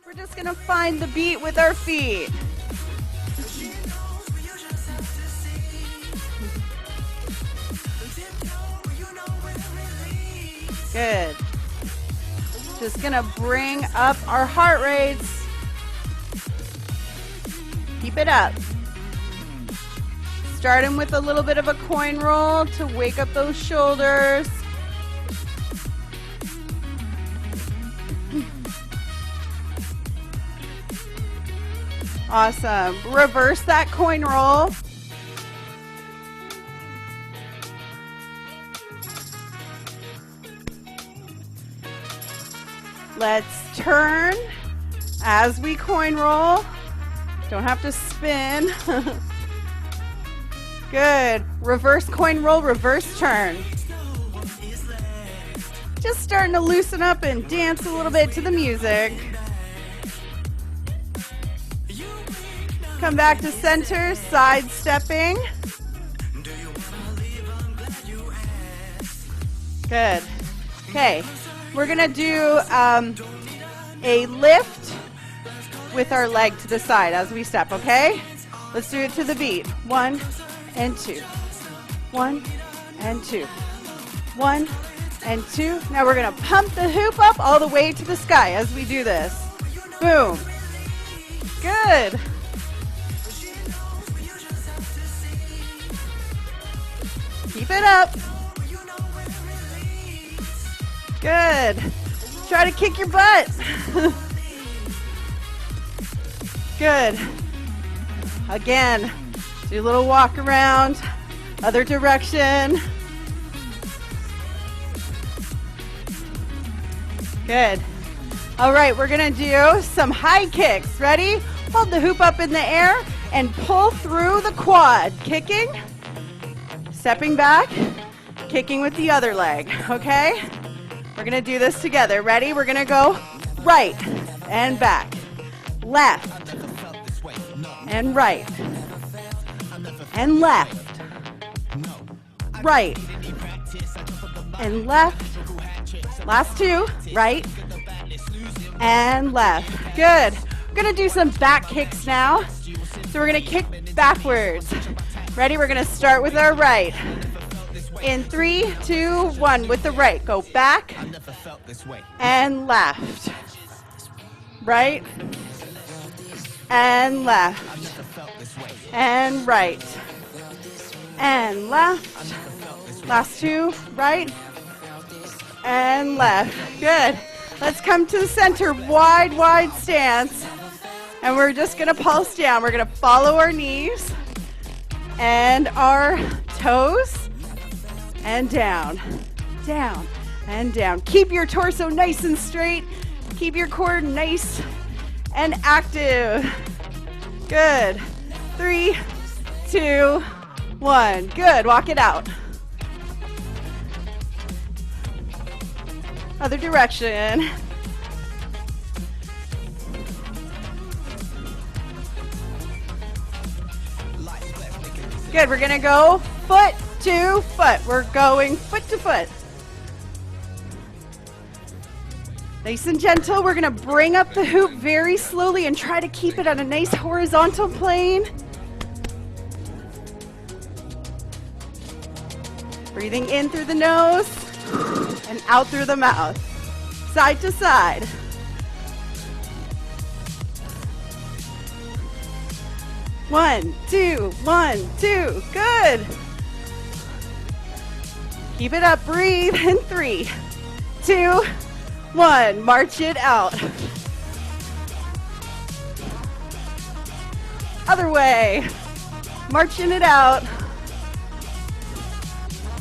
We're just gonna find the beat with our feet. Good. Just gonna bring up our heart rates. Keep it up. Starting with a little bit of a coin roll to wake up those shoulders. Awesome. Reverse that coin roll. Let's turn as we coin roll. Don't have to spin. Good. Reverse coin roll, reverse turn. Just starting to loosen up and dance a little bit to the music. Come back to center, side stepping. Good. Okay, we're gonna do a lift with our leg to the side as we step, okay? Let's do it to the beat. 1 and 2. 1 and 2. 1 and 2. Now we're gonna pump the hoop up all the way to the sky as we do this. Boom. Good. Keep it up. Good. Try to kick your butt. Good. Again, do a little walk around, other direction. Good. All right, we're gonna do some high kicks. Ready? Hold the hoop up in the air and pull through the quad. Kicking, stepping back, kicking with the other leg, okay? We're gonna do this together. Ready? We're gonna go right and back, left and right, and left, right, and left. Last two, right and left. Good. We're gonna do some back kicks now. So we're gonna kick backwards. Ready? We're gonna start with our right. In 3, 2, 1, with the right. Go back and left. Right and left. And right. And left. Last two, right and left. Good. Let's come to the center, wide, wide stance. And we're just gonna pulse down. We're gonna follow our knees and our toes and down, down, and down. Keep your torso nice and straight. Keep your core nice and active. Good. 3, 2, 1. Good. Walk it out. Other direction. Good. We're going to go foot to foot. We're going foot to foot. Nice and gentle. We're going to bring up the hoop very slowly and try to keep it on a nice horizontal plane. Breathing in through the nose and out through the mouth. Side to side. One, two, 1, 2. Good. Keep it up. Breathe in 3, 2, 1. March it out. Other way. Marching it out.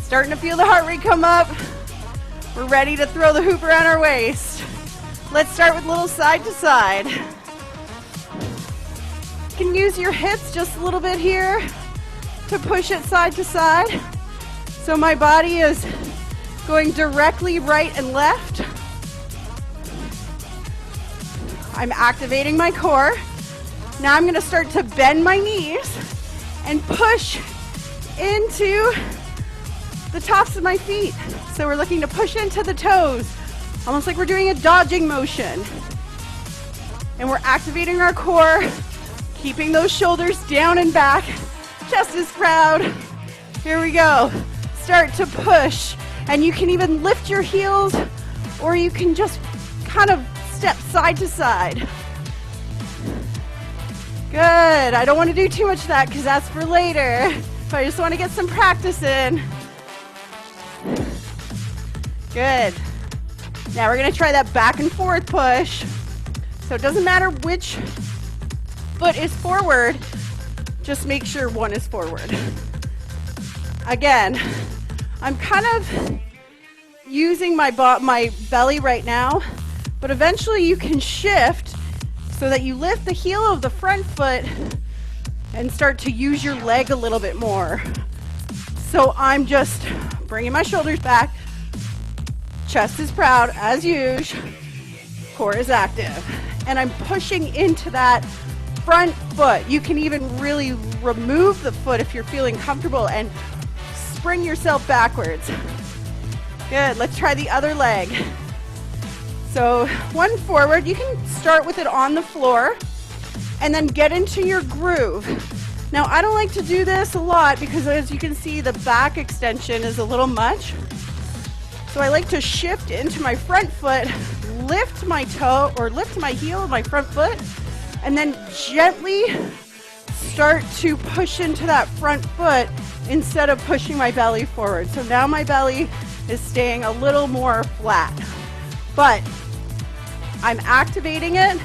Starting to feel the heart rate come up. We're ready to throw the hoop around our waist. Let's start with a little side to side. You can use your hips just a little bit here to push it side to side. So my body is going directly right and left. I'm activating my core. Now I'm going to start to bend my knees and push into the tops of my feet. So we're looking to push into the toes, almost like we're doing a dodging motion. And we're activating our core, keeping those shoulders down and back. Chest is proud. Here we go. Start to push. And you can even lift your heels, or you can just kind of step side to side. Good. I don't want to do too much of that because that's for later. But I just want to get some practice in. Good. Now we're going to try that back and forth push. So it doesn't matter which foot is forward, just make sure one is forward. Again, I'm kind of using my belly right now, but eventually you can shift so that you lift the heel of the front foot and start to use your leg a little bit more. So I'm just bringing my shoulders back, chest is proud as usual, core is active. And I'm pushing into that front foot. You can even really remove the foot if you're feeling comfortable and spring yourself backwards. Good, let's try the other leg. So one forward, you can start with it on the floor and then get into your groove. Now I don't like to do this a lot because as you can see the back extension is a little much. So I like to shift into my front foot, lift my toe or lift my heel of my front foot, and then gently start to push into that front foot instead of pushing my belly forward. So now my belly is staying a little more flat, but I'm activating it.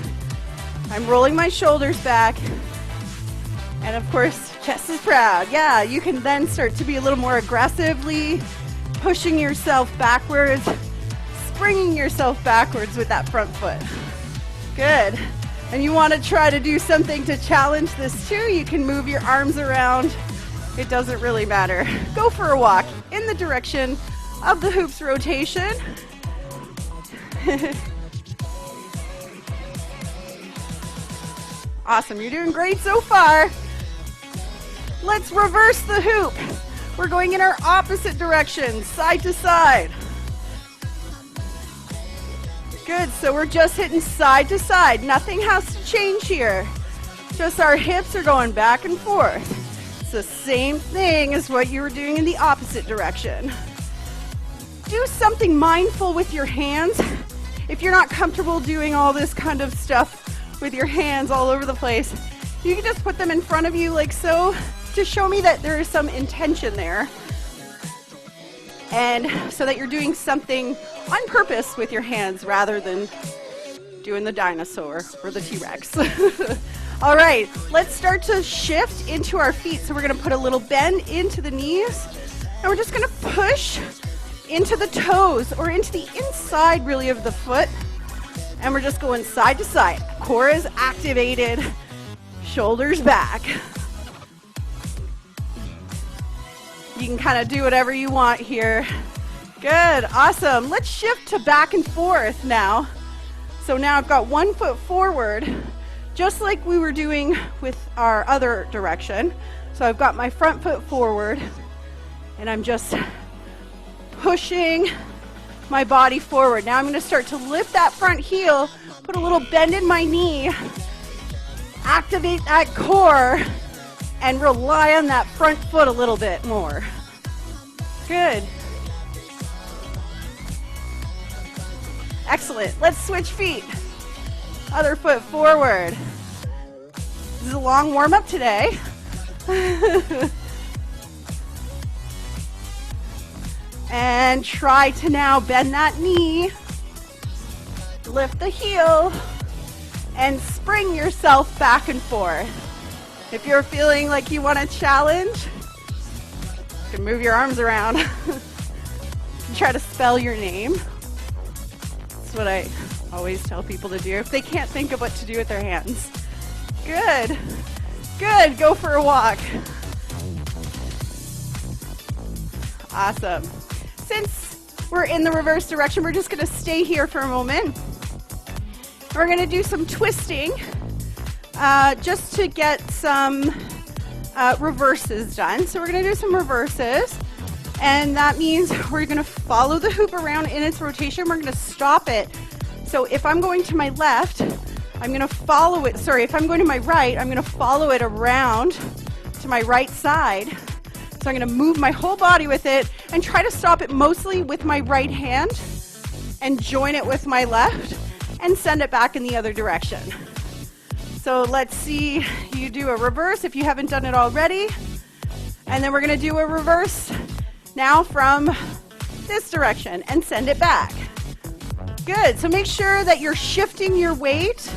I'm rolling my shoulders back, and of course, chest is proud. Yeah, you can then start to be a little more aggressively pushing yourself backwards, springing yourself backwards with that front foot. Good. And you want to try to do something to challenge this too. You can move your arms around. It doesn't really matter. Go for a walk in the direction of the hoops rotation. Awesome, you're doing great so far. Let's reverse the hoop. We're going in our opposite direction, side to side. Good, so we're just hitting side to side. Nothing has to change here. Just our hips are going back and forth. It's the same thing as what you were doing in the opposite direction. Do something mindful with your hands. If you're not comfortable doing all this kind of stuff with your hands all over the place, you can just put them in front of you like so to show me that there is some intention there. And so that you're doing something on purpose with your hands rather than doing the dinosaur or the T-Rex. All right, let's start to shift into our feet. So we're gonna put a little bend into the knees, and we're just gonna push into the toes or into the inside really of the foot. And we're just going side to side. Core is activated, shoulders back. You can kind of do whatever you want here. Good, awesome. Let's shift to back and forth now. So now I've got one foot forward, just like we were doing with our other direction. So I've got my front foot forward, and I'm just pushing my body forward. Now I'm going to start to lift that front heel, put a little bend in my knee, activate that core, and rely on that front foot a little bit more. Good. Excellent. Let's switch feet. Other foot forward. This is a long warm-up today. And try to now bend that knee, lift the heel, and spring yourself back and forth. If you're feeling like you want a challenge, you can move your arms around. Try to spell your name. That's what I always tell people to do if they can't think of what to do with their hands. Good. Good. Go for a walk. Awesome. Since we're in the reverse direction, we're just going to stay here for a moment. We're going to do some twisting just to get some reverses done. So we're going to do some reverses, and that means we're going to follow the hoop around in its rotation. We're going to stop it. So if I'm going to my left, I'm going to follow it. Sorry, if I'm going to my right, I'm going to follow it around to my right side. So I'm going to move my whole body with it and try to stop it mostly with my right hand and join it with my left and send it back in the other direction. So let's see you do a reverse if you haven't done it already. And then we're going to do a reverse now from this direction and send it back. Good. So make sure that you're shifting your weight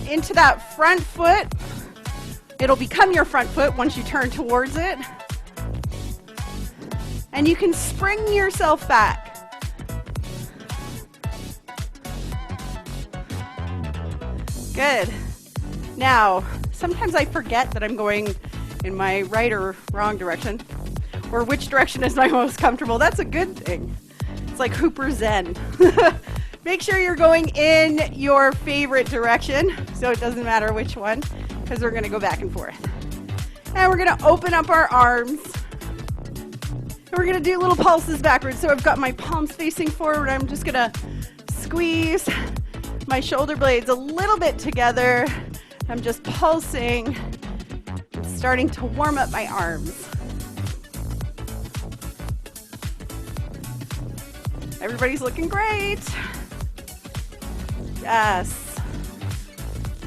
into that front foot. It'll become your front foot once you turn towards it. And you can spring yourself back. Good. Now, sometimes I forget that I'm going in my right or wrong direction, or which direction is my most comfortable. That's a good thing. It's like Hooper Zen. Make sure you're going in your favorite direction, so it doesn't matter which one, because we're going to go back and forth. And we're going to open up our arms. And we're going to do little pulses backwards. So I've got my palms facing forward. I'm just going to squeeze my shoulder blades a little bit together. I'm just pulsing and starting to warm up my arms. Everybody's looking great. Yes.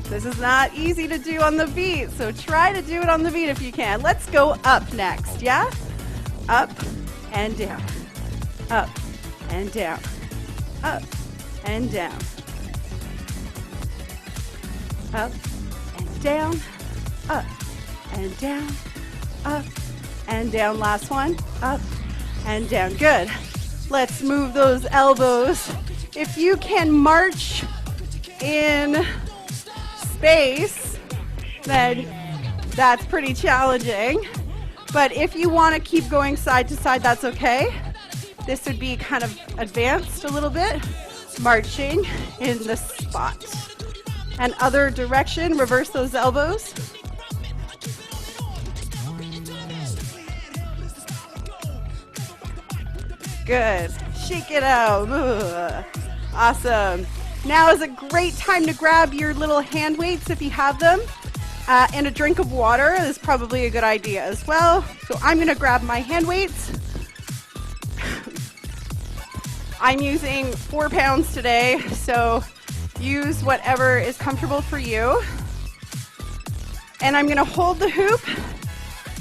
This is not easy to do on the beat, so try to do it on the beat if you can. Let's go up next, yeah? Up and down. Up and down. Up and down. Up and down. Up and down. Up and down. Last one. Up and down. Good. Let's move those elbows. If you can march in space, then that's pretty challenging. But if you want to keep going side to side, that's okay. This would be kind of advanced a little bit, marching in the spot. And other direction, reverse those elbows. Good. Shake it out. Ugh. Awesome. Now is a great time to grab your little hand weights if you have them. And a drink of water is probably a good idea as well. So I'm going to grab my hand weights. I'm using 4 pounds today, so use whatever is comfortable for you. And I'm going to hold the hoop.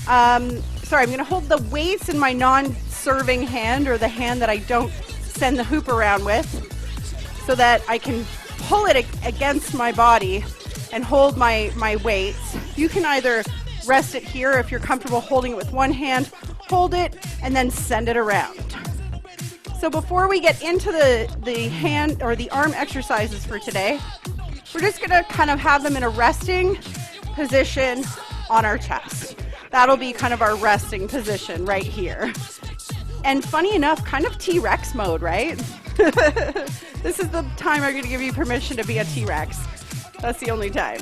I'm going to hold the weights in my non-serving hand, or the hand that I don't send the hoop around with, so that I can pull it against my body and hold my weights. You can either rest it here if you're comfortable holding it with one hand, hold it, and then send it around. So before we get into the hand or the arm exercises for today, we're just going to kind of have them in a resting position on our chest. That'll be kind of our resting position right here. And funny enough, kind of T-Rex mode, right? This is the time I'm going to give you permission to be a T-Rex. That's the only time.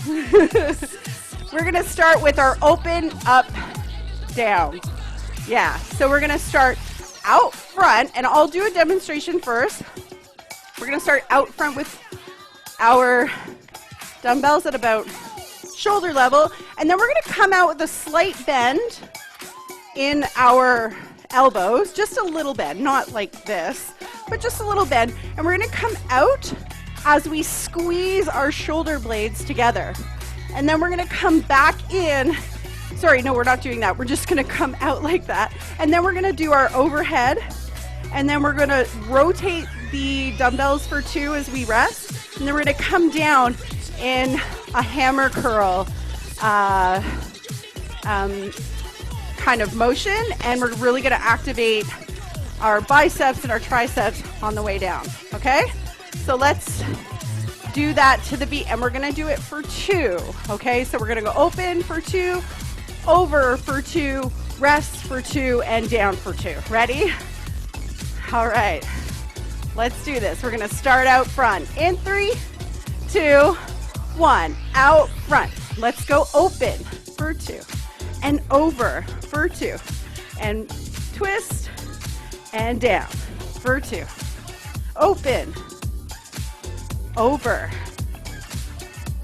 We're going to start with our open, up, down. Yeah, so we're going to start out front, and I'll do a demonstration first. We're going to start out front with our dumbbells at about shoulder level, and then we're going to come out with a slight bend in our elbows, just a little bend, not like this, but just a little bend, and we're going to come out as we squeeze our shoulder blades together. And then we're going to come back in. Sorry, no, we're not doing that. We're just going to come out like that. And then we're going to do our overhead. And then we're going to rotate the dumbbells for 2 as we rest. And then we're going to come down in a hammer curl kind of motion. And we're really going to activate our biceps and our triceps on the way down. Okay? So let's do that to the beat. And we're going to do it for 2. Okay? So we're going to go open for 2. Over for 2, rest for 2, and down for 2. Ready? All right. Let's do this. We're going to start out front. In 3, 2, 1. Out front. Let's go open for 2. And over for 2. And twist. And down for 2. Open. Over.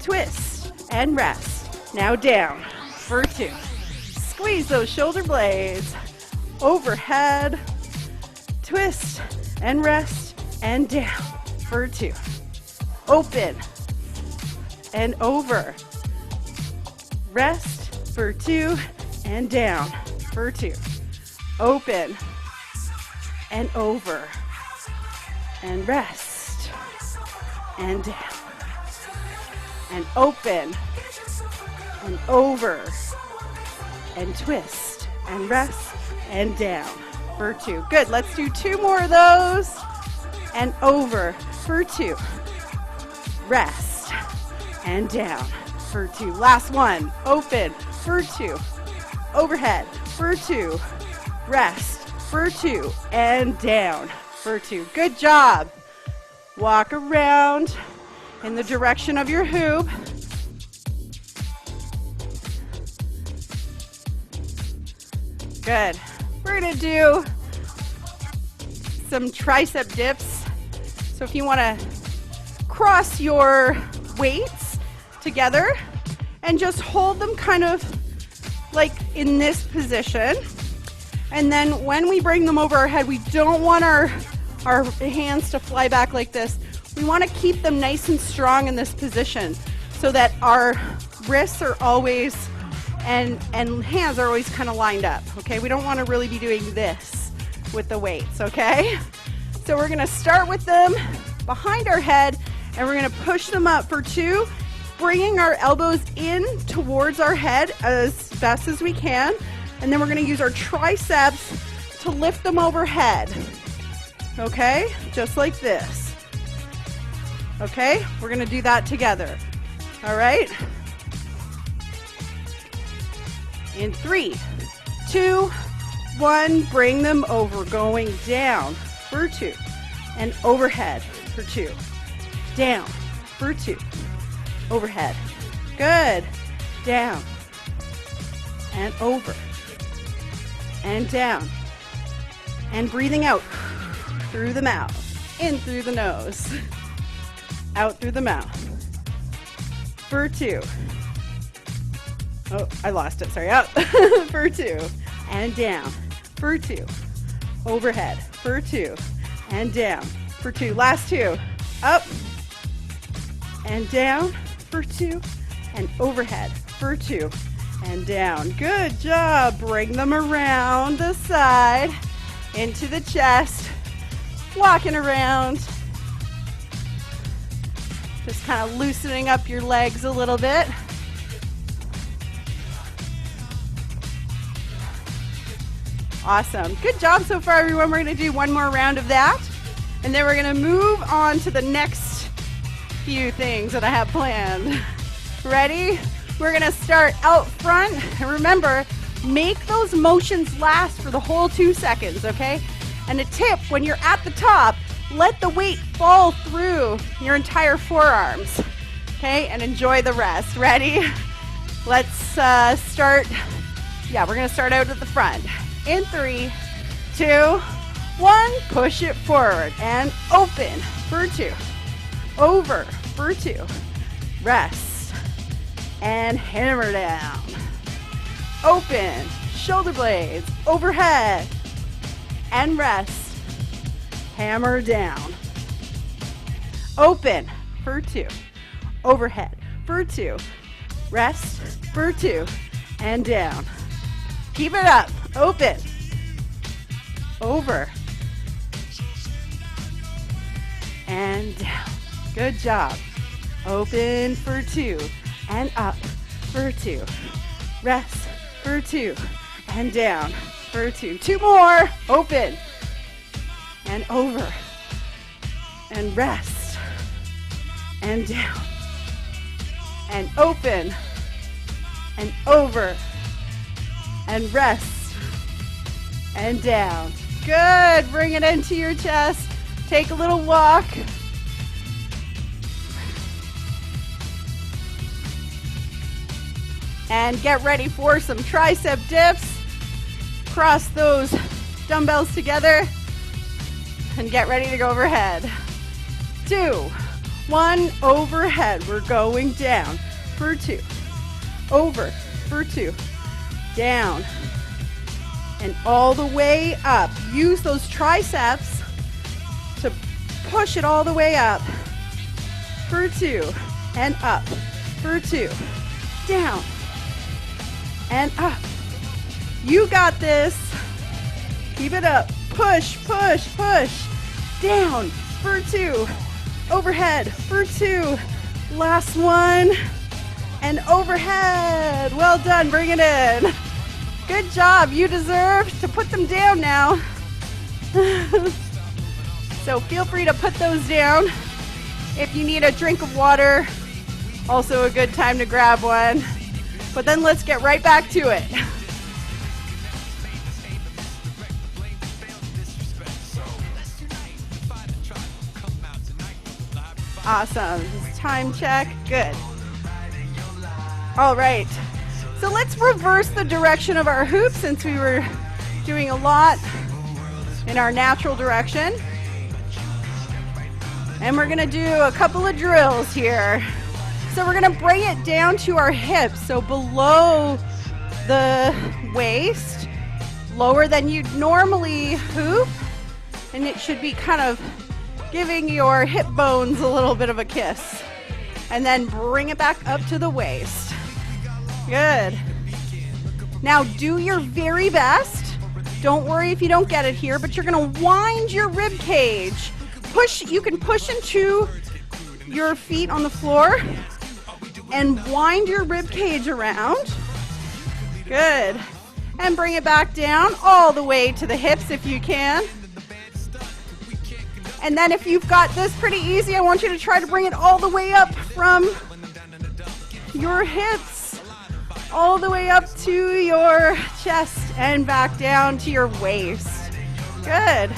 twist, and rest. Now down for 2. Squeeze those shoulder blades. Overhead, twist, and rest, and down for 2. Open, and over. Rest for 2, and down for 2. Open, and over. And rest, and down. And open, and over. And twist, and rest, and down for 2. Good, let's do 2 more of those. And over for 2. Rest, and down for 2. Last one, open for 2. Overhead for 2. Rest for 2, and down for 2. Good job. Walk around in the direction of your hoop. Good. We're going to do some tricep dips. So if you want to cross your weights together and just hold them kind of like in this position. And then when we bring them over our head, we don't want our hands to fly back like this. We want to keep them nice and strong in this position so that our wrists are always and hands are always kind of lined up, okay? We don't want to really be doing this with the weights, okay? So we're going to start with them behind our head, and we're going to push them up for 2, bringing our elbows in towards our head as best as we can. And then we're going to use our triceps to lift them overhead. Okay? Just like this. Okay? We're going to do that together. All right? In 3, 2, 1, bring them over, going down for 2, and overhead for 2, down for 2, overhead. Good. Down and over. And down, and breathing out through the mouth, in through the nose, out through the mouth, for 2. Oh, I lost it, sorry, out, for 2, and down, for 2, overhead, for 2, and down, for 2, last 2, up, and down, for 2, and overhead, for 2, and down. Good job. Bring them around the side, into the chest, walking around. Just kind of loosening up your legs a little bit. Awesome. Good job so far, everyone. We're going to do one more round of that, and then we're going to move on to the next few things that I have planned. Ready? We're going to start out front, and remember, make those motions last for the whole 2 seconds, okay? And a tip, when you're at the top, let the weight fall through your entire forearms, okay? And enjoy the rest. Ready? Let's start. Yeah, we're going to start out at the front. In 3, 2, 1, push it forward and open for 2, over for 2, rest. And hammer down. Open, shoulder blades, overhead, and rest. Hammer down. Open for 2, overhead for 2, rest for 2, and down. Keep it up. Open, over, and down. Good job. Open for 2. And up for 2, rest for 2, and down for 2. 2 more, open, and over, and rest, and down, and open, and over, and rest, and down. Good, bring it into your chest, take a little walk. And get ready for some tricep dips. Cross those dumbbells together and get ready to go overhead. 2, one, overhead. We're going down for 2. Over for 2. Down. And all the way up. Use those triceps to push it all the way up. For 2. And up. For 2. Down. And up. You got this. Keep it up. Push, push, push. Down for 2. Overhead for 2. Last one. And overhead. Well done. Bring it in. Good job. You deserve to put them down now. So feel free to put those down. If you need a drink of water, also a good time to grab one. But then let's get right back to it. Awesome. Time check. Good. All right. So let's reverse the direction of our hoop since we were doing a lot in our natural direction. And we're going to do a couple of drills here. So we're going to bring it down to our hips, so below the waist, lower than you'd normally hoop, and it should be kind of giving your hip bones a little bit of a kiss. And then bring it back up to the waist. Good. Now do your very best. Don't worry if you don't get it here, but you're going to wind your rib cage. Push. You can push into your feet on the floor and wind your rib cage around. Good. And bring it back down all the way to the hips if you can. And then if you've got this pretty easy, I want you to try to bring it all the way up from your hips, all the way up to your chest and back down to your waist. Good.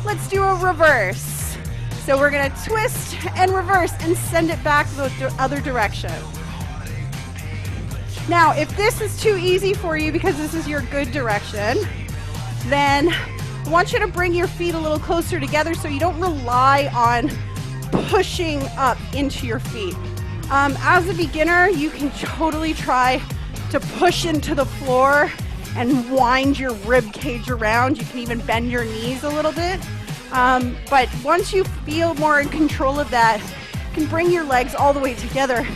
Let's do a reverse. So we're going to twist and reverse and send it back the other direction. Now, if this is too easy for you because this is your good direction, then I want you to bring your feet a little closer together so you don't rely on pushing up into your feet. As a beginner, you can totally try to push into the floor and wind your rib cage around. You can even bend your knees a little bit. But once you feel more in control of that, you can bring your legs all the way together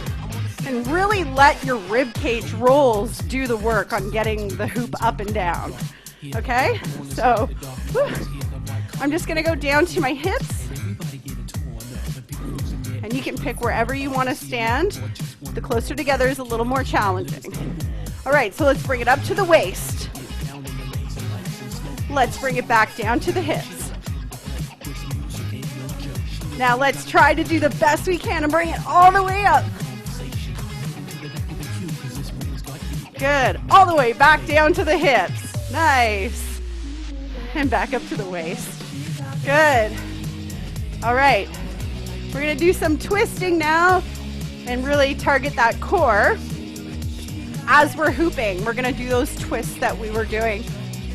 and really let your rib cage rolls do the work on getting the hoop up and down. Okay? So, I'm just going to go down to my hips. And you can pick wherever you want to stand. The closer together is a little more challenging. All right, so let's bring it up to the waist. Let's bring it back down to the hips. Now let's try to do the best we can and bring it all the way up. Good. All the way back down to the hips. Nice. And back up to the waist. Good. All right. We're going to do some twisting now and really target that core. As we're hooping, we're going to do those twists that we were doing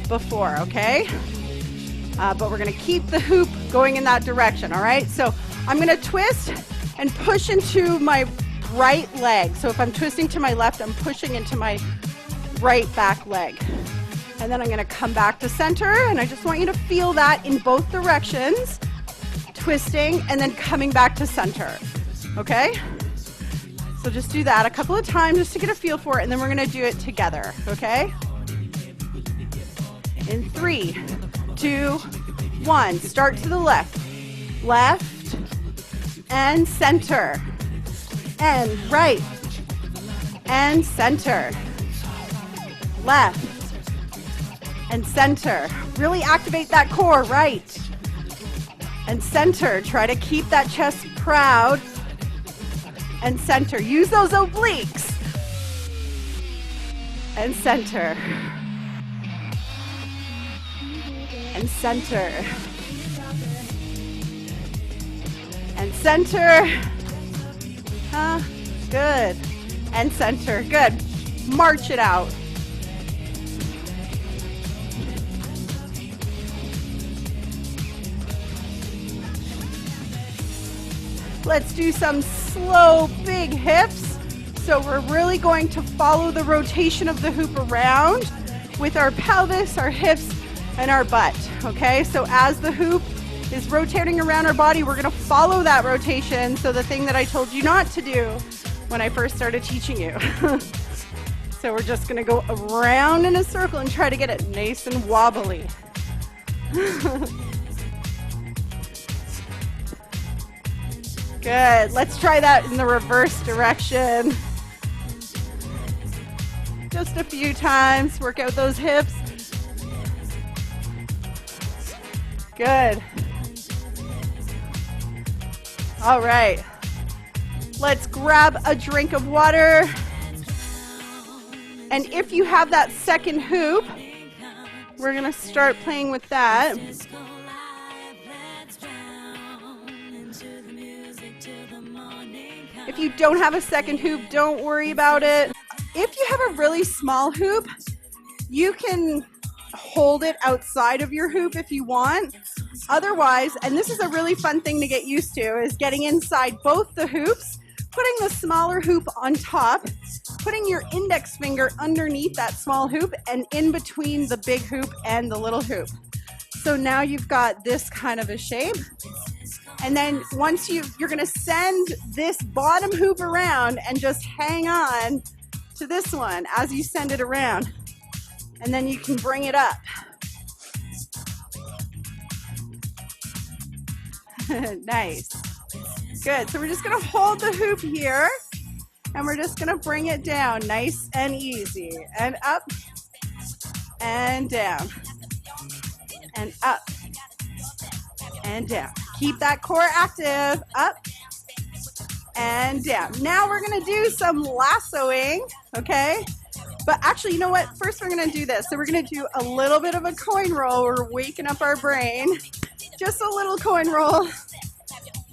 before, okay? But we're going to keep the hoop going in that direction, all right? So I'm going to twist and push into my right leg. So if I'm twisting to my left, I'm pushing into my right back leg. And then I'm going to come back to center, and I just want you to feel that in both directions, twisting and then coming back to center, okay? So just do that a couple of times just to get a feel for it, and then we're going to do it together, okay? In 3, 2, 1. Start to the left. Left and center. And right and center. Left and center. Really activate that core, right and center. Try to keep that chest proud. And center. Use those obliques. And center. And center. And center. Good. And center. Good. March it out. Let's do some slow, big hips. So we're really going to follow the rotation of the hoop around with our pelvis, our hips, and our butt, okay? So as the hoop is rotating around our body, we're gonna follow that rotation. So the thing that I told you not to do when I first started teaching you. So we're just gonna go around in a circle and try to get it nice and wobbly. Good, let's try that in the reverse direction. Just a few times, work out those hips. Good. All right, let's grab a drink of water. And if you have that second hoop, we're gonna start playing with that. If you don't have a second hoop, don't worry about it. If you have a really small hoop, you can hold it outside of your hoop if you want. Otherwise, and this is a really fun thing to get used to, is getting inside both the hoops, putting the smaller hoop on top, putting your index finger underneath that small hoop and in between the big hoop and the little hoop. So now you've got this kind of a shape. And then once you're gonna send this bottom hoop around and just hang on to this one as you send it around. And then you can bring it up. Nice. Good, so we're just gonna hold the hoop here and we're just gonna bring it down nice and easy. And up and down and up and down. Keep that core active, up and down. Now we're gonna do some lassoing, okay? But actually, you know what? First we're gonna do this. So we're gonna do a little bit of a coin roll. We're waking up our brain. Just a little coin roll.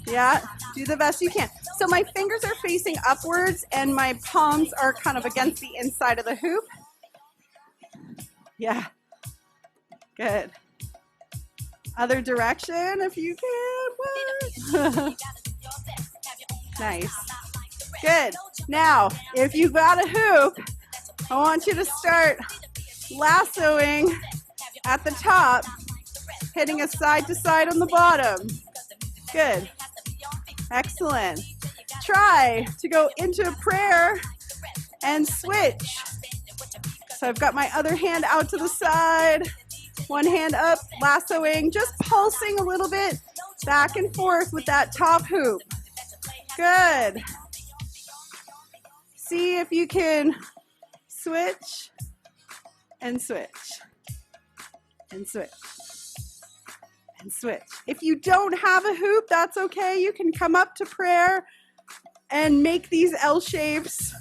Yeah, do the best you can. So my fingers are facing upwards and my palms are kind of against the inside of the hoop. Yeah, good. Other direction if you can. Nice. Good. Now, if you've got a hoop, I want you to start lassoing at the top, hitting a side to side on the bottom. Good. Excellent. Try to go into a prayer and switch. So I've got my other hand out to the side, one hand up, lassoing, just pulsing a little bit back and forth with that top hoop. Good. See if you can switch and switch and switch and switch. If you don't have a hoop, that's okay. You can come up to prayer and make these L shapes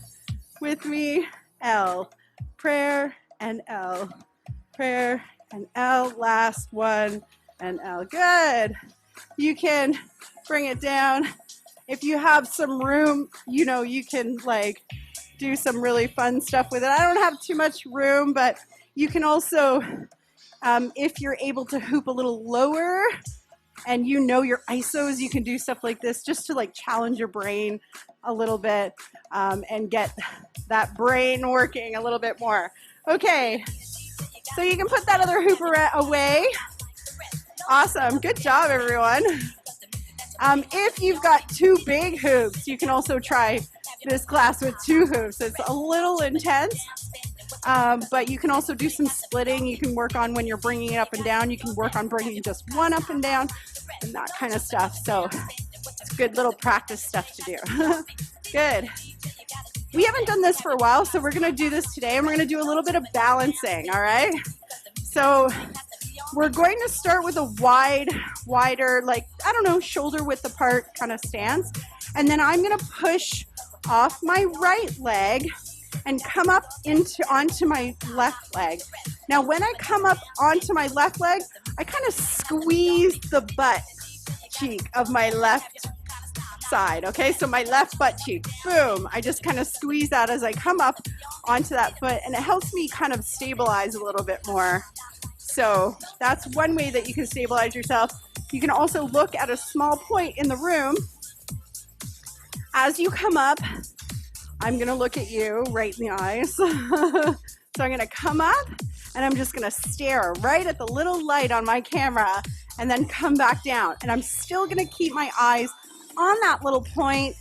with me. L, prayer and L, prayer and L, last one and L. Good. You can bring it down. If you have some room, you know, you can like do some really fun stuff with it. I don't have too much room, but you can also, if you're able to hoop a little lower and you know your ISOs, you can do stuff like this just to like challenge your brain a little bit and get that brain working a little bit more. Okay, so you can put that other hoop away. Awesome, good job everyone. If you've got two big hoops, you can also try this class with two hoops. It's a little intense, but you can also do some splitting. You can work on when you're bringing it up and down. You can work on bringing just one up and down and that kind of stuff. So it's good little practice stuff to do. Good. We haven't done this for a while, so we're going to do this today, and we're going to do a little bit of balancing, all right? So we're going to start with a wider, like, I don't know, shoulder width apart kind of stance. And then I'm going to push off my right leg and come up onto my left leg. Now, when I come up onto my left leg, I kind of squeeze the butt cheek of my left side, okay? So my left butt cheek, boom. I just kind of squeeze that as I come up onto that foot, and it helps me kind of stabilize a little bit more. So that's one way that you can stabilize yourself. You can also look at a small point in the room As you come up, I'm gonna look at you right in the eyes. So I'm gonna come up and I'm just gonna stare right at the little light on my camera and then come back down. And I'm still gonna keep my eyes on that little point.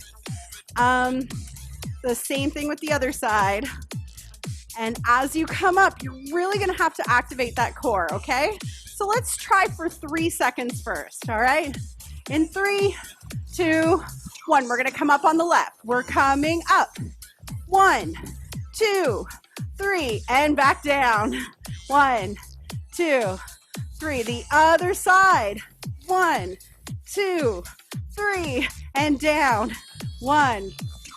The same thing with the other side. And as you come up, you're really gonna have to activate that core, okay? So let's try for 3 seconds first, all right? In 3, 2, 1, we're gonna come up on the left. We're coming up. 1, 2, 3, and back down. 1, 2, 3. The other side. 1, 2, 3, and down. 1.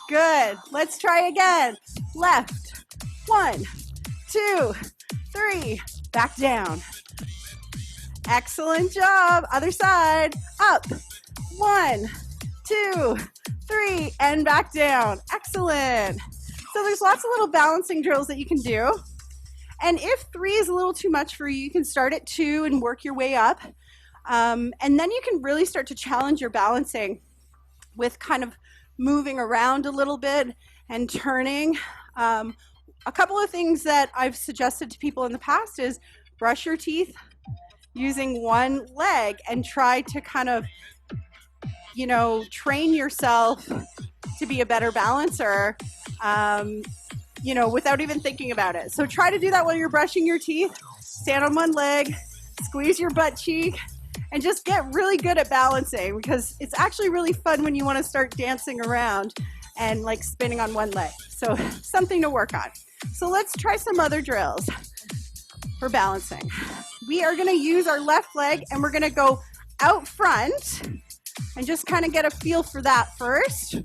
Good. Let's try again. Left. 1, 2, 3. Back down. Excellent job. Other side. Up. 1, 2, 3, and back down. Excellent. So there's lots of little balancing drills that you can do. And if 3 is a little too much for you, you can start at 2 and work your way up. And then you can really start to challenge your balancing with kind of moving around a little bit and turning. A couple of things that I've suggested to people in the past is brush your teeth using one leg and try to kind of, you know, train yourself to be a better balancer, you know, without even thinking about it. So try to do that while you're brushing your teeth. Stand on one leg, squeeze your butt cheek, and just get really good at balancing, because it's actually really fun when you want to start dancing around and like spinning on one leg. So something to work on. So let's try some other drills for balancing. We are going to use our left leg and we're going to go out front and just kind of get a feel for that first.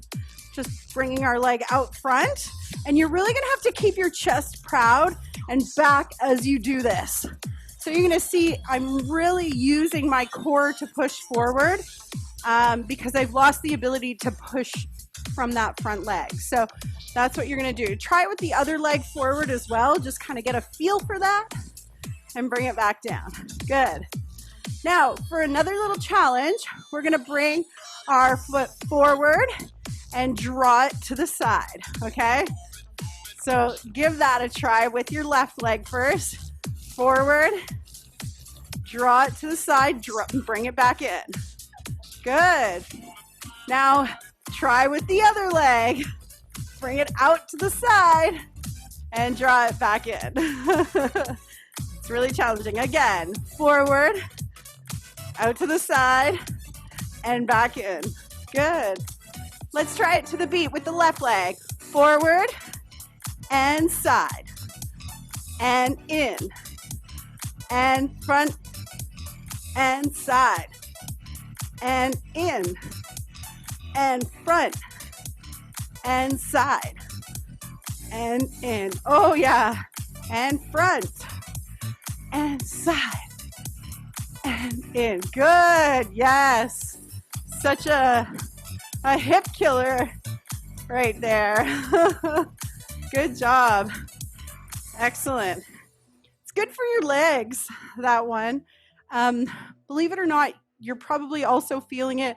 Just bringing our leg out front. And you're really going to have to keep your chest proud and back as you do this. So you're going to see I'm really using my core to push forward because I've lost the ability to push from that front leg. So that's what you're going to do. Try it with the other leg forward as well. Just kind of get a feel for that and bring it back down. Good. Now for another little challenge, we're going to bring our foot forward and draw it to the side, okay? So give that a try with your left leg first. Forward, draw it to the side, bring it back in. Good. Now try with the other leg. Bring it out to the side and draw it back in. It's really challenging. Again, forward, out to the side, and back in. Good. Let's try it to the beat with the left leg. Forward and side and in and front and side and in and front and side and in. Oh yeah. And front and side and in. Good. Yes. Such a hip killer right there. Good job. Excellent. It's good for your legs, that one. Believe it or not, you're probably also feeling it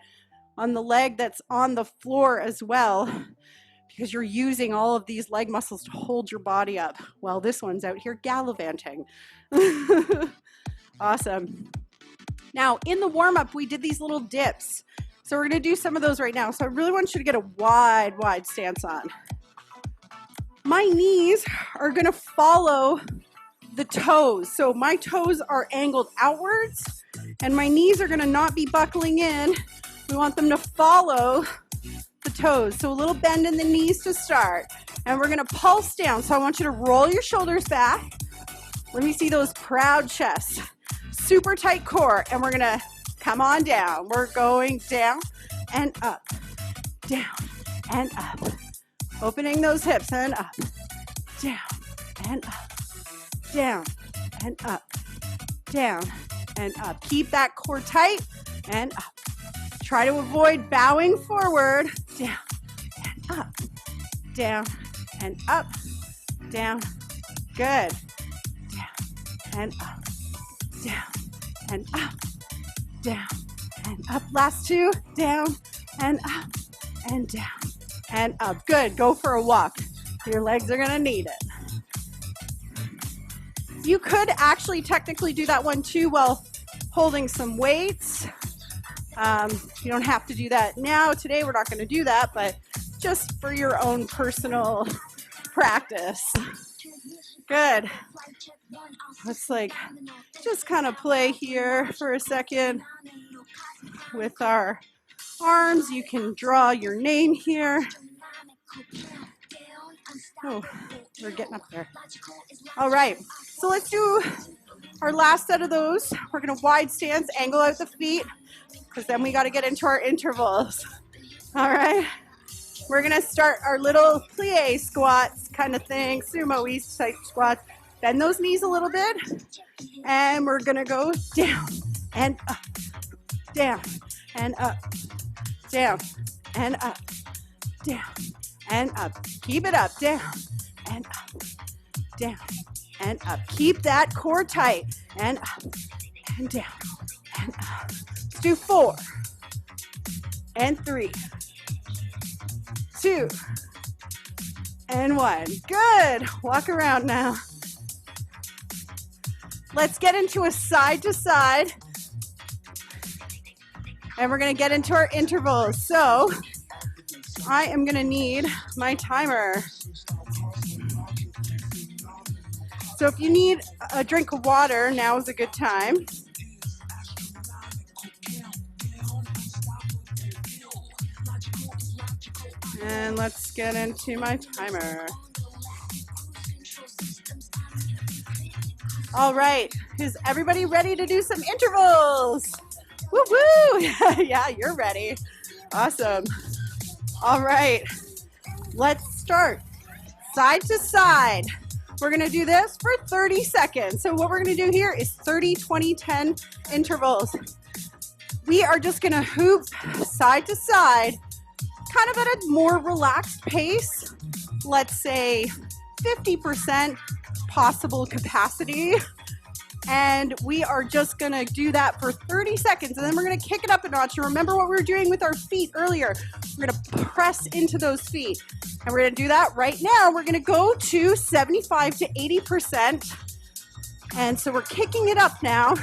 on the leg that's on the floor as well, because you're using all of these leg muscles to hold your body up while this one's out here gallivanting. Awesome. Now, in the warm-up, we did these little dips. So we're going to do some of those right now. So I really want you to get a wide stance on. My knees are going to follow the toes. So my toes are angled outwards and my knees are going to not be buckling in. We want them to follow the toes. So a little bend in the knees to start. And we're going to pulse down. So I want you to roll your shoulders back. Let me see those proud chests. Super tight core. And we're going to come on down. We're going down and up, down and up. Opening those hips and up, down and up, down and up, down and up. Keep that core tight and up. Try to avoid bowing forward, down and up, down and up, down. Good. Down and up, down and up, down and up. Last two, down and up and down. and up. Good. Go for a walk. Your legs are going to need it. You could actually technically do that one too while holding some weights. You don't have to do that now. Today we're not going to do that, but just for your own personal practice. Good. Let's just kind of play here for a second with our arms. You can draw your name here. Oh, we're getting up there. All right, so let's do our last set of those. We're going to wide stance, angle out the feet, because then we got to get into our intervals. All right, we're going to start our little plie squats kind of thing, sumo-y type squats. Bend those knees a little bit, and we're going to go down and up, down and up, down and up, down and up. Keep it up, down and up, down and up. Keep that core tight, and up and down and up. Let's do 4 and 3, 2 and 1. Good. Walk around now. Let's get into a side to side, and we're going to get into our intervals. So I am going to need my timer. So if you need a drink of water, now is a good time. And let's get into my timer. All right, is everybody ready to do some intervals? Woo woo! Yeah, you're ready. Awesome. All right, let's start. Side to side. We're gonna do this for 30 seconds. So what we're gonna do here is 30, 20, 10 intervals. We are just gonna hoop side to side, kind of at a more relaxed pace. Let's say 50% possible capacity. And we are just gonna do that for 30 seconds, and then we're gonna kick it up a notch. And remember what we were doing with our feet earlier. We're gonna press into those feet. And we're gonna do that right now. We're gonna go to 75 to 80%. And so we're kicking it up now.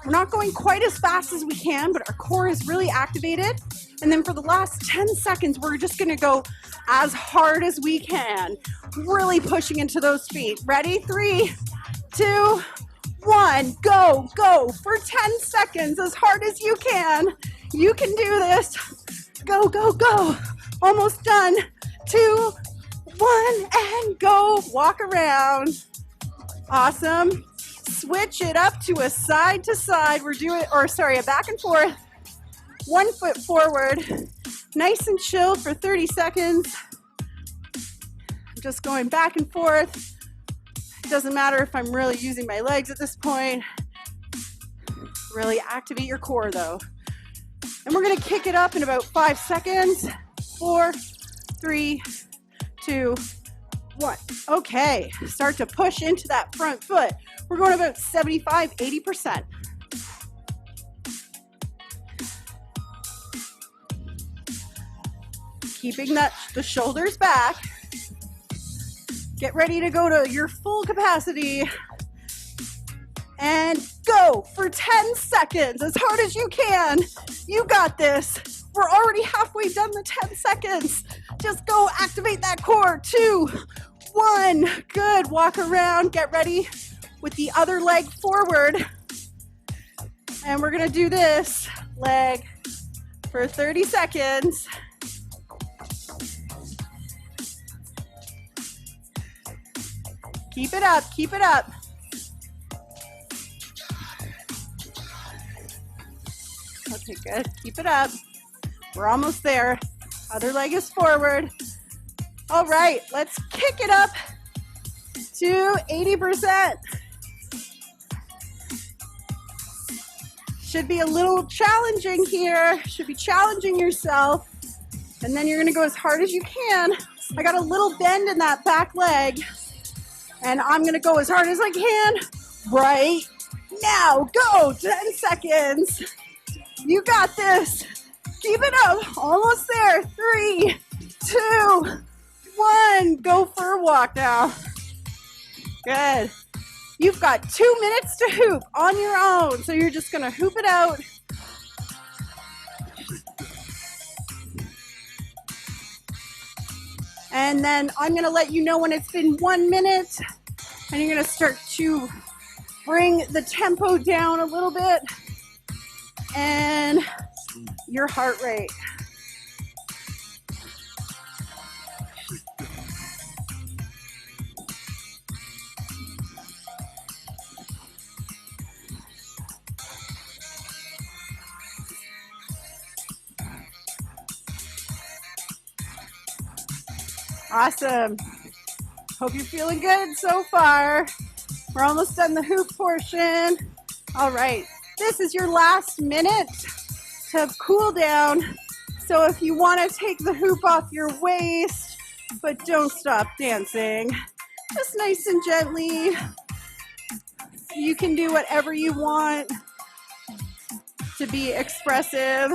We're not going quite as fast as we can, but our core is really activated. And then for the last 10 seconds, we're just gonna go as hard as we can, really pushing into those feet. Ready? 3, 2, 1, go, go for 10 seconds, as hard as you can. You can do this. Go, go, go. Almost done. 2, 1, and go. Walk around. Awesome. Switch it up to a side to side. We're doing, a back and forth. 1 foot forward. Nice and chill for 30 seconds. I'm just going back and forth. It doesn't matter if I'm really using my legs at this point. Really activate your core though. And we're gonna kick it up in about 5 seconds. 4, 3, 2, 1. Okay, start to push into that front foot. We're going about 75, 80%. Keeping the shoulders back. Get ready to go to your full capacity. And go for 10 seconds, as hard as you can. You got this. We're already halfway done the 10 seconds. Just go activate that core. 2, 1. Good. Walk around. Get ready with the other leg forward. And we're going to do this leg for 30 seconds. Keep it up, keep it up. Okay, good, keep it up. We're almost there. Other leg is forward. All right, let's kick it up to 80%. Should be a little challenging here. Should be challenging yourself. And then you're gonna go as hard as you can. I got a little bend in that back leg. And I'm gonna go as hard as I can right now. Go, 10 seconds. You got this. Keep it up. Almost there. 3, 2, 1. Go for a walk now. Good. You've got 2 minutes to hoop on your own. So you're just going to hoop it out. And then I'm going to let you know when it's been 1 minute. And you're going to start to bring the tempo down a little bit. And your heart rate. Awesome. Hope you're feeling good so far. We're almost done the hoop portion. All right. This is your last minute to cool down. So if you want to take the hoop off your waist, but don't stop dancing, just nice and gently. You can do whatever you want to be expressive,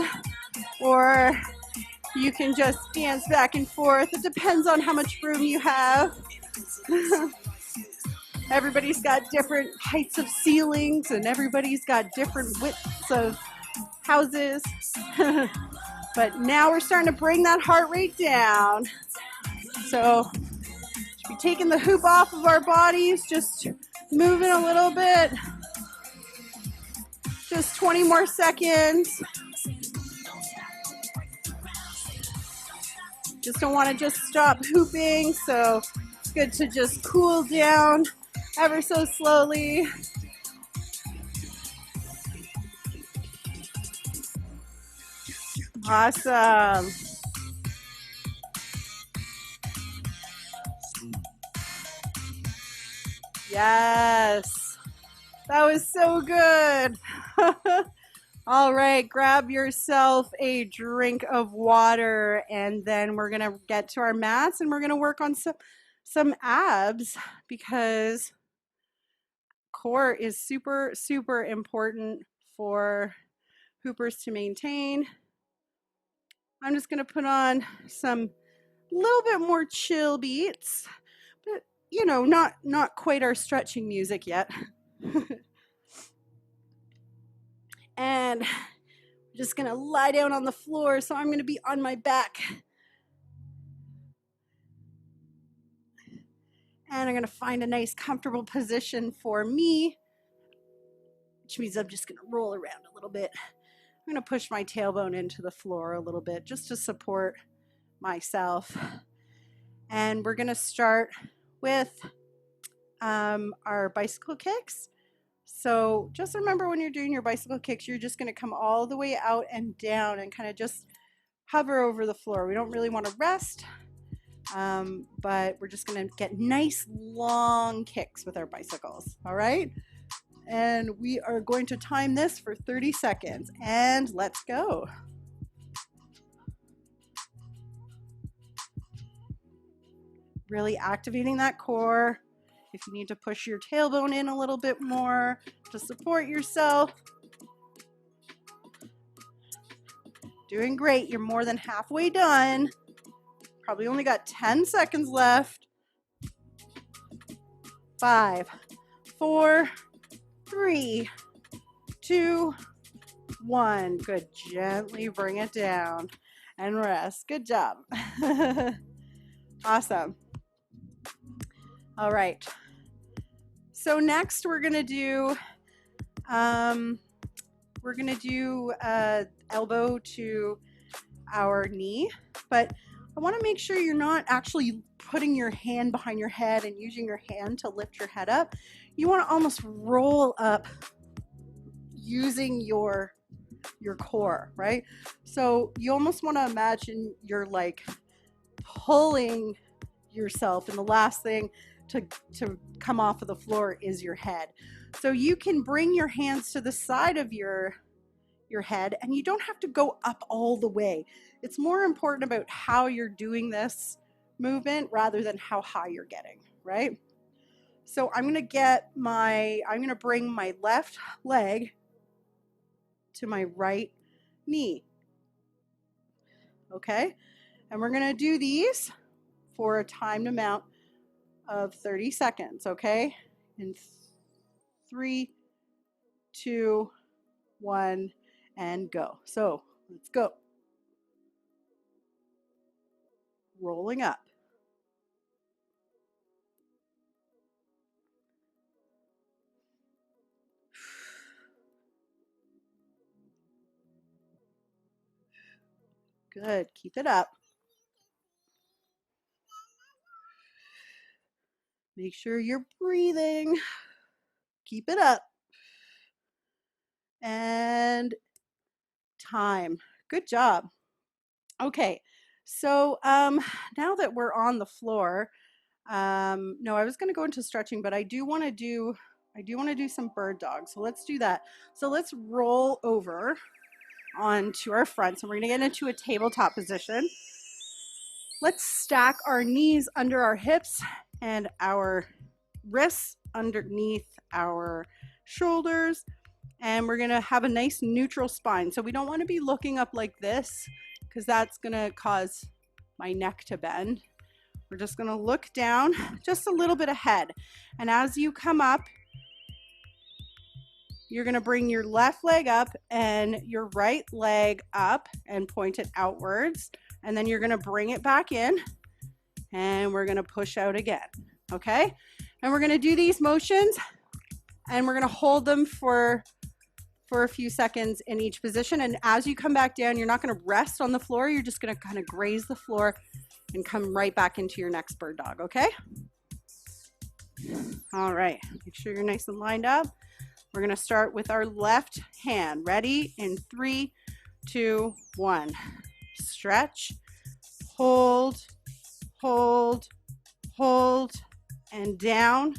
or you can just dance back and forth. It depends on how much room you have. Everybody's got different heights of ceilings, and everybody's got different widths of houses. But now we're starting to bring that heart rate down. So we're taking the hoop off of our bodies, just moving a little bit. Just 20 more seconds. Just don't want to just stop hooping, so it's good to just cool down ever so slowly. Awesome. Yes. That was so good. All right, grab yourself a drink of water, and then we're going to get to our mats, and we're going to work on some abs, because core is super, super important for hoopers to maintain. I'm just going to put on some little bit more chill beats, but you know, not quite our stretching music yet. And I'm just going to lie down on the floor, so I'm going to be on my back. And I'm going to find a nice comfortable position for me, which means I'm just going to roll around a little bit. I'm going to push my tailbone into the floor a little bit just to support myself. And we're going to start with our bicycle kicks. So just remember, when you're doing your bicycle kicks, you're just going to come all the way out and down and kind of just hover over the floor. We don't really want to rest, but we're just going to get nice long kicks with our bicycles. All right. And we are going to time this for 30 seconds. And let's go. Really activating that core. If you need to push your tailbone in a little bit more to support yourself. Doing great. You're more than halfway done. Probably only got 10 seconds left. 5, 4, 3, 2, 1. Good. Gently bring it down and rest. Good job. Awesome. All right. So next we're gonna do elbow to our knee, but I want to make sure you're not actually putting your hand behind your head and using your hand to lift your head up. You want to almost roll up using your core, right? So you almost want to imagine you're like pulling yourself, and the last thing to come off of the floor is your head. So you can bring your hands to the side of your head, and you don't have to go up all the way. It's more important about how you're doing this movement rather than how high you're getting, right? So I'm going to bring my left leg to my right knee. okay? And we're gonna do these for a timed amount of 30 seconds, okay? In 3, 2, 1, and go. So let's go. Rolling up. Good, keep it up. Make sure you're breathing. Keep it up. And time. Good job. Okay, so now that we're on the floor, no, I was going to go into stretching, but I do want to do some bird dogs. So let's do that. So let's roll over onto our front. So we're going to get into a tabletop position. Let's stack our knees under our hips and our wrists underneath our shoulders. And we're going to have a nice neutral spine. So we don't want to be looking up like this because that's going to cause my neck to bend. We're just going to look down just a little bit ahead. And as you come up, you're going to bring your left leg up and your right leg up and point it outwards. And then you're going to bring it back in and we're going to push out again. Okay? And we're going to do these motions and we're going to hold them for a few seconds in each position. And as you come back down, you're not going to rest on the floor. You're just going to kind of graze the floor and come right back into your next bird dog. Okay? All right. Make sure you're nice and lined up. We're going to start with our left hand. Ready? In 3, 2, 1. Stretch, hold, hold, hold, and down,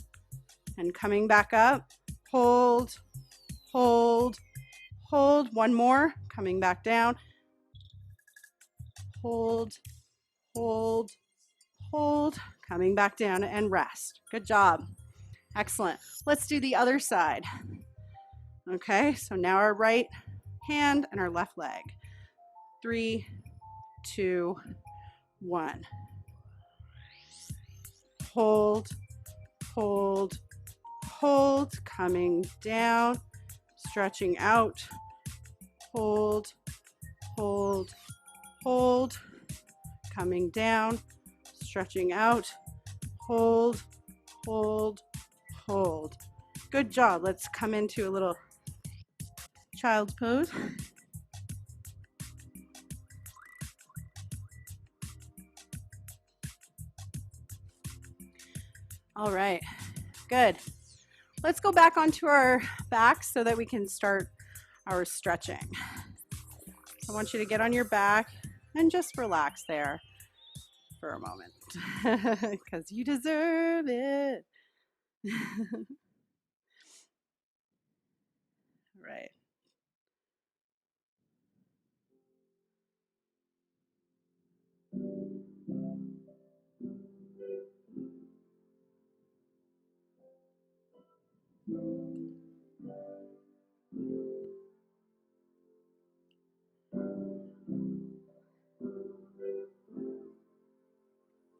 and coming back up. Hold, hold, hold. One more. Coming back down. Hold, hold, hold. Coming back down and rest. Good job. Excellent. Let's do the other side. Okay, so now our right hand and our left leg. 3, 2, 1. Hold, hold, hold. Coming down, stretching out. Hold, hold, hold. Coming down, stretching out. Hold, hold, hold. Good job. Let's come into a little child's pose. All right, good. Let's go back onto our backs so that we can start our stretching. I want you to get on your back and just relax there for a moment because you deserve it. Right.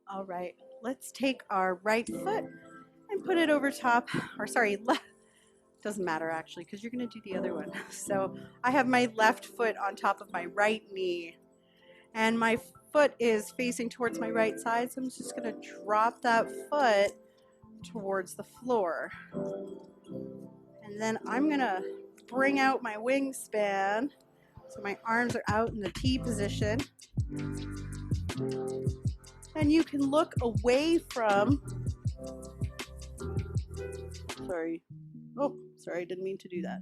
All right, let's take our right foot and put it over top, or sorry, left. Doesn't matter actually, because you're gonna do the other one. So I have my left foot on top of my right knee, and my foot is facing towards my right side, so I'm just gonna drop that foot towards the floor. And then I'm gonna bring out my wingspan, so my arms are out in the T position. And you can look away from, sorry, didn't mean to do that.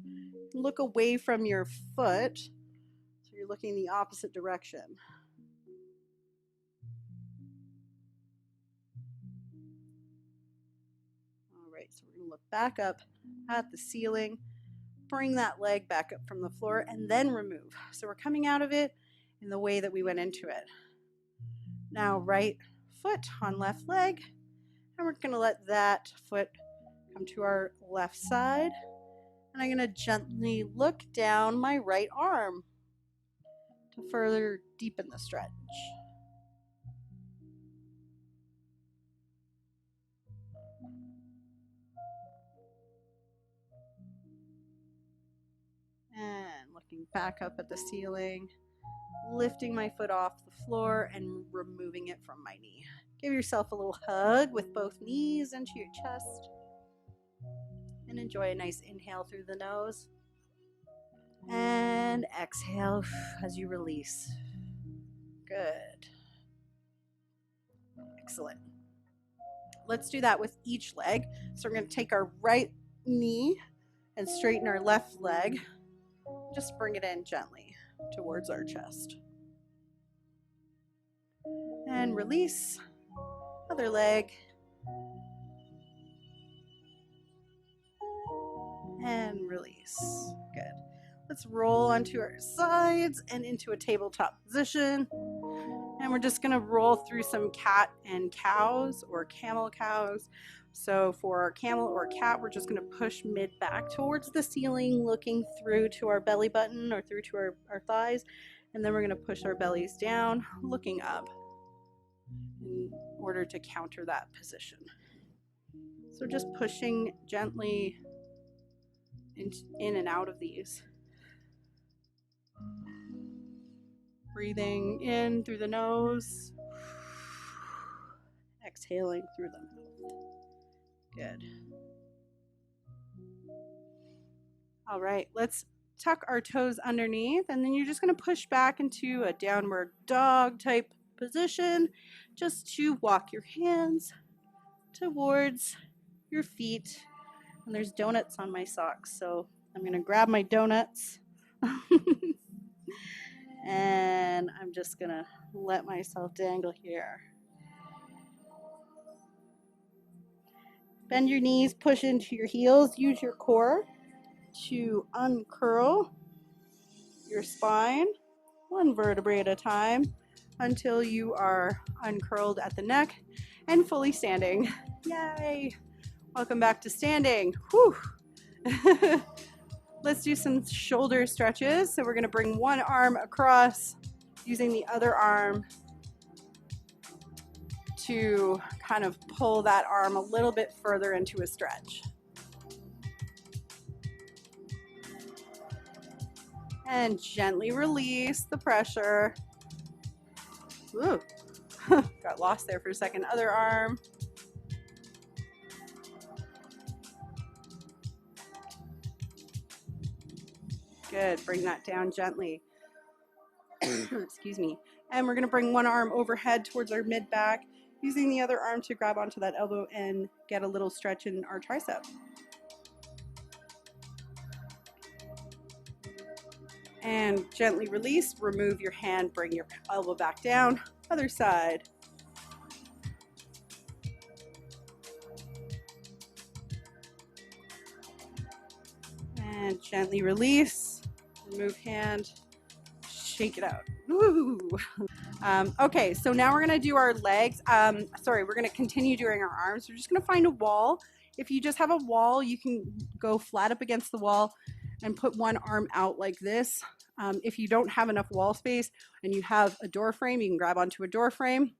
Look away from your foot, so you're looking the opposite direction. All right, so we're gonna look back up at the ceiling, bring that leg back up from the floor, and then remove. So we're coming out of it in the way that we went into it. Now right foot on left leg, and we're gonna let that foot come to our left side, and I'm gonna gently look down my right arm. to further deepen the stretch. And looking back up at the ceiling, lifting my foot off the floor and removing it from my knee. Give yourself a little hug with both knees into your chest. And enjoy a nice inhale through the nose. And exhale as you release. Good. Excellent. Let's do that with each leg. So we're going to take our right knee and straighten our left leg. Just bring it in gently towards our chest. And release. Other leg. And release. Good. Let's roll onto our sides and into a tabletop position. And we're just going to roll through some cat and cows or camel cows. So for our camel or cat, we're just going to push mid back towards the ceiling, looking through to our belly button or through to our thighs. And then we're going to push our bellies down, looking up in order to counter that position. So just pushing gently in and out of these. Breathing in through the nose, exhaling through the mouth. Good. All right, let's tuck our toes underneath, and then you're just going to push back into a downward dog type position, just to walk your hands towards your feet. And there's donuts on my socks, so I'm going to grab my donuts. And I'm just going to let myself dangle here. Bend your knees, push into your heels, use your core to uncurl your spine, one vertebrae at a time, until you are uncurled at the neck and fully standing. Yay! Welcome back to standing. Whew. Let's do some shoulder stretches. So we're going to bring one arm across, using the other arm to kind of pull that arm a little bit further into a stretch. And gently release the pressure. Ooh, got lost there for a second. Other arm. Good, bring that down gently. Excuse me. And we're going to bring one arm overhead towards our mid back, using the other arm to grab onto that elbow and get a little stretch in our tricep. And gently release, remove your hand, bring your elbow back down. Other side. And gently release, remove hand, shake it out. Woo! Okay, so now we're going to do our legs. We're going to continue doing our arms. We're just going to find a wall. If you just have a wall, you can go flat up against the wall and put one arm out like this. If you don't have enough wall space and you have a door frame, you can grab onto a door frame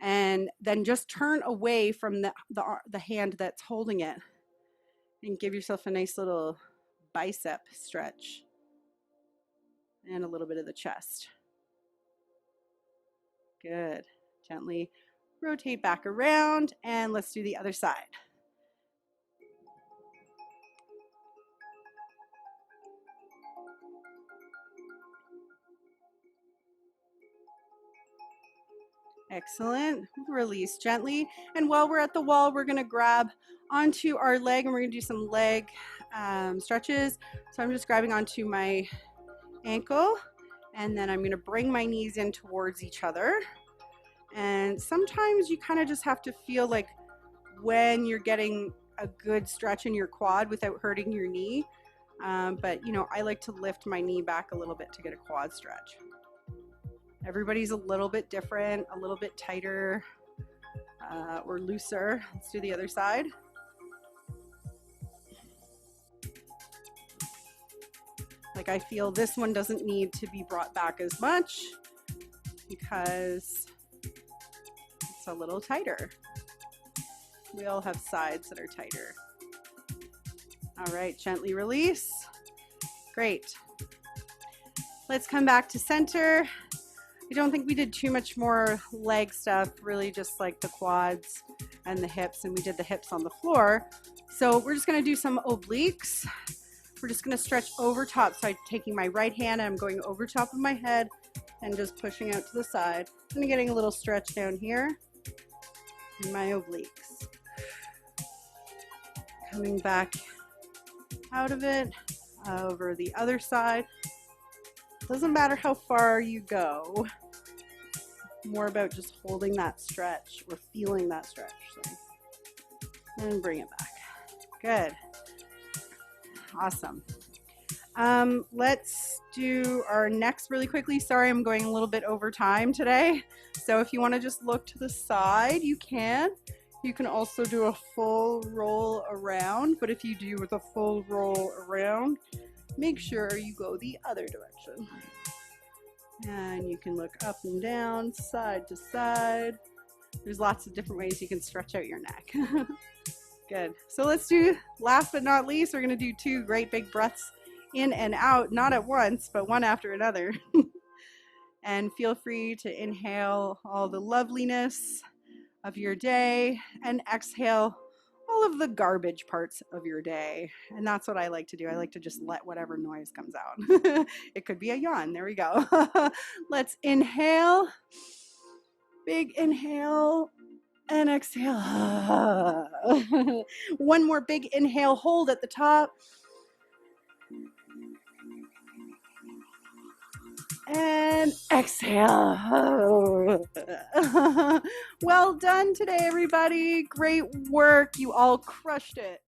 and then just turn away from the hand that's holding it and give yourself a nice little bicep stretch and a little bit of the chest. Good. Gently rotate back around, and let's do the other side. Excellent. Release gently. And while we're at the wall, we're going to grab onto our leg, and we're going to do some leg stretches. So I'm just grabbing onto my ankle, and then I'm going to bring my knees in towards each other. And sometimes you kind of just have to feel like when you're getting a good stretch in your quad without hurting your knee. But I like to lift my knee back a little bit to get a quad stretch. Everybody's a little bit different, a little bit tighter or looser. Let's do the other side. Like I feel this one doesn't need to be brought back as much because it's a little tighter. We all have sides that are tighter. All right, gently release. Great. Let's come back to center. I don't think we did too much more leg stuff, really just like the quads and the hips, and we did the hips on the floor. So we're just gonna do some obliques. We're just gonna stretch over top. So I'm taking my right hand and I'm going over top of my head and just pushing out to the side. And getting a little stretch down here in my obliques. Coming back out of it, over the other side. Doesn't matter how far you go. More about just holding that stretch or feeling that stretch. So, and bring it back. Good. Awesome. Let's do our next really quickly. Sorry, I'm going a little bit over time today. So if you want to just look to the side, you can. You can also do a full roll around, but if you do with a full roll around, make sure you go the other direction. And you can look up and down, side to side. There's lots of different ways you can stretch out your neck. Good. So let's do, last but not least, we're going to do 2 great big breaths in and out, not at once, but one after another. And feel free to inhale all the loveliness of your day and exhale all of the garbage parts of your day. And that's what I like to do. I like to just let whatever noise comes out. It could be a yawn. There we go. Let's inhale. Big inhale and exhale. One more big inhale. Hold at the top. And exhale. Well done today, everybody. Great work. You all crushed it.